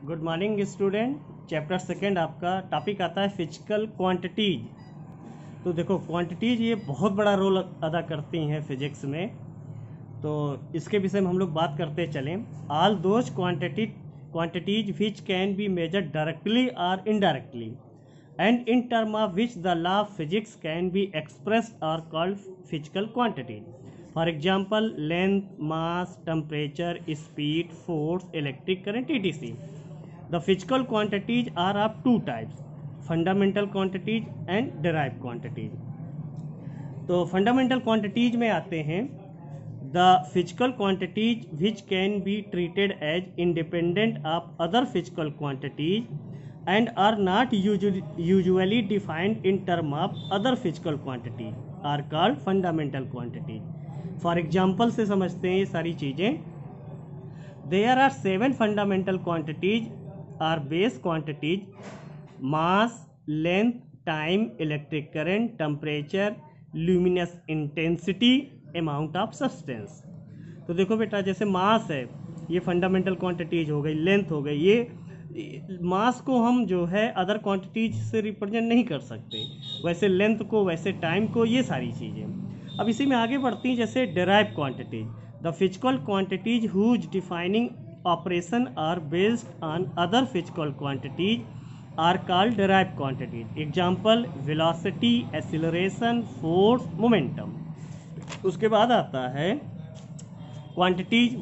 Good morning student. Chapter second आपका topic आता है फिजिकल क्वांटिटीज। तो देखो क्वांटिटीज ये बहुत बड़ा रोल अदा करती हैं फिजिक्स में, तो इसके विषय में हम लोग बात करते चलें। All those quantities which can be measured directly और indirectly and in term of which the law of physics can be expressed are called physical quantities. For example length, mass, temperature, speed, force, electric current etc. The physical quantities are of two types, fundamental quantities and derived quantities. तो fundamental quantities में आते हैं the physical quantities which can be treated as independent of other physical quantities and are not usually defined in terms of other physical quantities are called fundamental quantities. For example से समझते हैं ये सारी चीज़ें। There are 7 fundamental quantities are base quantities: mass, length, time, electric current, temperature, luminous intensity, amount of substance. तो देखो बेटा, जैसे मास है ये फंडामेंटल क्वांटिटीज हो गई, लेंथ हो गई, ये मास को हम जो है अदर क्वांटिटीज से रिप्रेजेंट नहीं कर सकते, वैसे लेंथ को, वैसे टाइम को, ये सारी चीज़ें। अब इसी में आगे बढ़ती हैं, जैसे derived quantities, the physical quantities whose defining operation are based on other physical quantities are called derived quantities. Example velocity, acceleration, force, momentum. उसके बाद आता है क्वांटिटीज।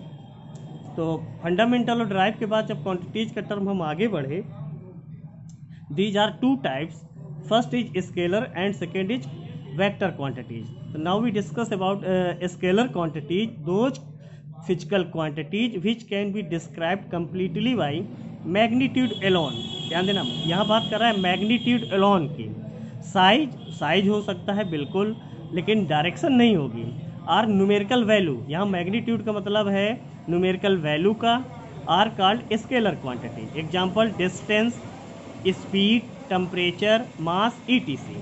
तो फंडामेंटल और ड्राइव के बाद जब क्वांटिटीज का टर्म हम आगे बढ़े, these are two types, first is scalar and second is vector quantities. Now we discuss about scalar quantities, those physical quantities which can be described completely by magnitude alone। ध्यान देना, यहाँ बात कर रहा है मैग्नीट्यूड alone की। Size हो सकता है बिल्कुल, लेकिन डायरेक्शन नहीं होगी। और न्यूमेरिकल वैल्यू, यहाँ मैग्नीट्यूड का मतलब है न्यूमेरिकल वैल्यू का, are called scalar quantity. Example distance, speed, temperature, mass etc।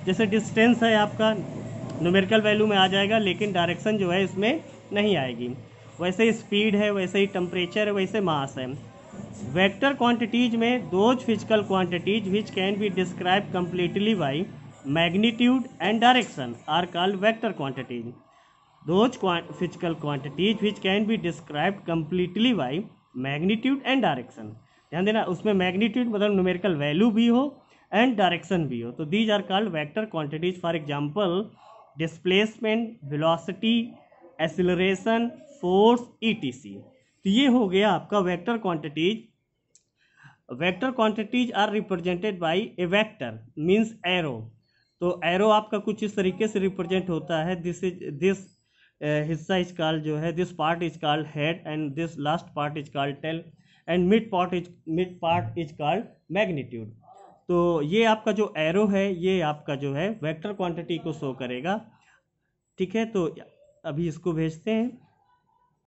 जैसे डिस्टेंस है आपका न्यूमेरिकल वैल्यू में आ जाएगा, लेकिन डायरेक्शन जो है इसमें नहीं आएगी। वैसे स्पीड है, वैसे ही टेम्परेचर है, वैसे मास है। वेक्टर क्वांटिटीज में those physical quantities which can be describe completely by magnitude and direction are called vector quantities. Those physical quantities which can be describe completely by magnitude and direction. ध्यान देना, उसमें magnitude मतलब numerical value भी हो and direction भी हो, तो these are called vector quantities. For example displacement, velocity, acceleration, force etc। तो ये हो गया आपका vector quantities. Vector quantities are represented by a vector means arrow. तो एरो आपका कुछ इस तरीके से रिप्रेजेंट होता है, दिस हिस्सा इज कॉल्ड जो है, this part is called head and this last part is called tail and mid part is called magnitude. तो ये आपका जो एरो है ये आपका जो है वेक्टर क्वांटिटी को शो करेगा। ठीक है, तो अभी इसको भेजते हैं।